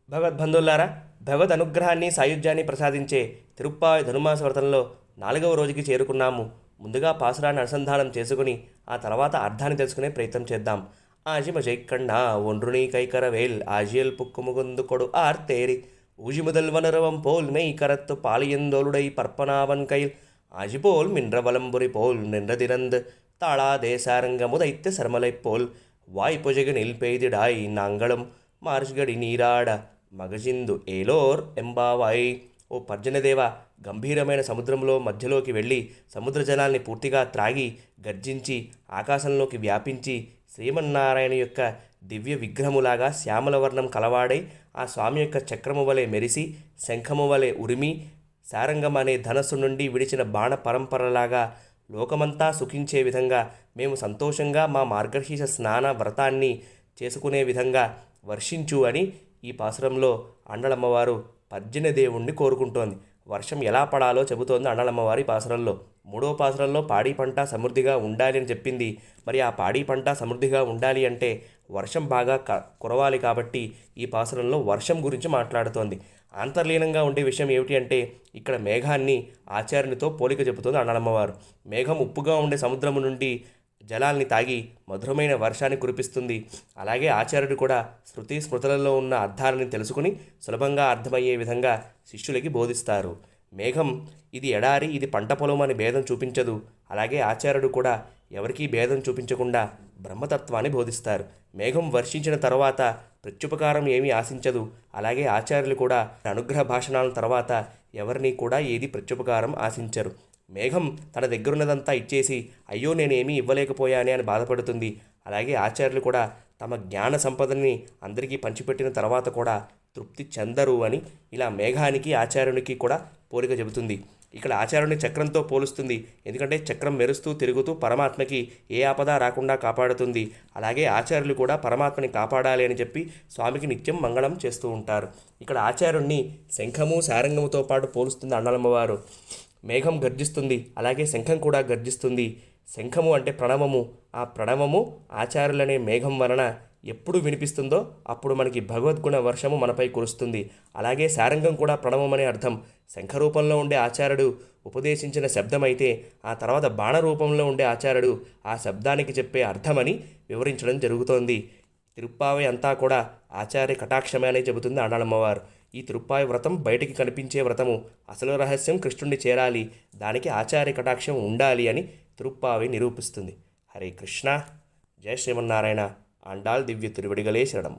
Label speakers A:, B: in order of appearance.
A: భగవద్బంధువులారా, భగవద్ అనుగ్రహాన్ని సాయుధ్యాన్ని ప్రసాదించే తిరుప్పావై ధనుమాస వ్రతంలో 4వ రోజుకి చేరుకున్నాము. ముందుగా పాసురాన్ని అనుసంధానం చేసుకుని ఆ తర్వాత అర్థాన్ని తెలుసుకునే ప్రయత్నం చేద్దాం. ఆజిమ జైక్కಣ್ణ ఒండ్రుని కైకరవేల్ ఆజియల్ పుక్కుముగుందు కొడు ఆర్తేరి ஊஜி முதல் வனரவம் போல் மெய் கரத்து பாலியந்தோளுடை பற்பனாவன் கையில் ஆஜிபோல் மின்ற வலம்புரி போல் நின்றதிறந்து தாளாதே சாரங்க முதைத்து சர்மலைப் போல் வாய்ப்புஜகனில் பெய்திடாய் நாங்களும் మార్చిగడి నీరాడ మగజిందు ఏలోర్ ఎంబావాయి. ఓ పర్జనదేవ, గంభీరమైన సముద్రంలో మధ్యలోకి వెళ్ళి సముద్ర జలాల్ని పూర్తిగా త్రాగి గర్జించి ఆకాశంలోకి వ్యాపించి శ్రీమన్నారాయణ యొక్క దివ్య విగ్రహములాగా శ్యామల వర్ణం కలవాడై ఆ స్వామి యొక్క చక్రము వలె మెరిసి శంఖము వలె ఉరిమి సారంగం అనే ధనస్సు నుండి విడిచిన బాణ పరంపరలాగా లోకమంతా సుఖించే విధంగా మేము సంతోషంగా మా మార్గశీర్ష స్నాన వ్రతాన్ని చేసుకునే విధంగా వర్షించు అని ఈ పాసురంలో అండలమ్మవారు పర్జన్యదేవుణ్ణి కోరుకుంటోంది. వర్షం ఎలా పడాలో చెబుతోంది అండలమ్మవారి పాసురంలో. 3వ పాసురంలో పాడి పంట సమృద్ధిగా ఉండాలి అని చెప్పింది. మరి ఆ పాడి పంట సమృద్ధిగా ఉండాలి అంటే వర్షం బాగా కురవాలి. కాబట్టి ఈ పాసురంలో వర్షం గురించి మాట్లాడుతోంది. అంతర్లీనంగా ఉండే విషయం ఏమిటి అంటే ఇక్కడ మేఘాన్ని ఆచార్యునితో పోలిక చెబుతోంది అండలమ్మవారు. మేఘం ఉప్పుగా ఉండే సముద్రము నుండి జలాల్ని తాగి మధురమైన వర్షాన్ని కురిపిస్తుంది. అలాగే ఆచార్యుడు కూడా శృతి స్మృతులలో ఉన్న అర్థాలని తెలుసుకుని సులభంగా అర్థమయ్యే విధంగా శిష్యులకి బోధిస్తారు. మేఘం ఇది ఎడారి, ఇది పంట పొలం అని భేదం చూపించదు. అలాగే ఆచార్యుడు కూడా ఎవరికీ భేదం చూపించకుండా బ్రహ్మతత్వాన్ని బోధిస్తారు. మేఘం వర్షించిన తర్వాత ప్రత్యుపకారం ఏమీ ఆశించదు. అలాగే ఆచార్యులు కూడా అనుగ్రహ భాషణాల తర్వాత ఎవరిని కూడా ఏది ప్రత్యుపకారం ఆశించరు. మేఘం తన దగ్గరున్నదంతా ఇచ్చేసి అయ్యో నేనేమీ ఇవ్వలేకపోయానే అని బాధపడుతుంది. అలాగే ఆచార్యులు కూడా తమ జ్ఞాన సంపదని అందరికీ పంచిపెట్టిన తర్వాత కూడా తృప్తి చెందరు అని ఇలా మేఘానికి ఆచార్యునికి కూడా పోలిక చెబుతుంది. ఇక్కడ ఆచార్యుని చక్రంతో పోలుస్తుంది. ఎందుకంటే చక్రం మెరుస్తూ తిరుగుతూ పరమాత్మకి ఏ ఆపద రాకుండా కాపాడుతుంది. అలాగే ఆచార్యులు కూడా పరమాత్మని కాపాడాలి అని చెప్పి స్వామికి నిత్యం మంగళం చేస్తూ ఉంటారు. ఇక్కడ ఆచార్యుణ్ణి శంఖము సారంగముతో పాటు పోలుస్తుంది అండలమ్మవారు. మేఘం గర్జిస్తుంది, అలాగే శంఖం కూడా గర్జిస్తుంది. శంఖము అంటే ప్రణవము. ఆ ప్రణవము ఆచార్యులనే మేఘం వలన ఎప్పుడు వినిపిస్తుందో అప్పుడు మనకి భగవద్గుణ వర్షము మనపై కురుస్తుంది. అలాగే సారంగం కూడా ప్రణవం అనే అర్థం. శంఖ రూపంలో ఉండే ఆచార్యుడు ఉపదేశించిన శబ్దమైతే ఆ తర్వాత బాణ రూపంలో ఉండే ఆచార్యుడు ఆ శబ్దానికి చెప్పే అర్థమని వివరించడం జరుగుతోంది. తిరుప్పావై అంతా కూడా ఆచార్య కటాక్షమే అని చెబుతుంది ఆండాళమ్మవారు. ఈ తిరుప్పావై వ్రతం బయటికి కనిపించే వ్రతము. అసలు రహస్యం కృష్ణుడిని చేరాలి, దానికి ఆచార్య కటాక్షం ఉండాలి అని తిరుప్పావై నిరూపిస్తుంది. హరే కృష్ణ, జయ శ్రీమన్నారాయణ. ఆండాళ్ దివ్య తిరువడిగలే శరణం.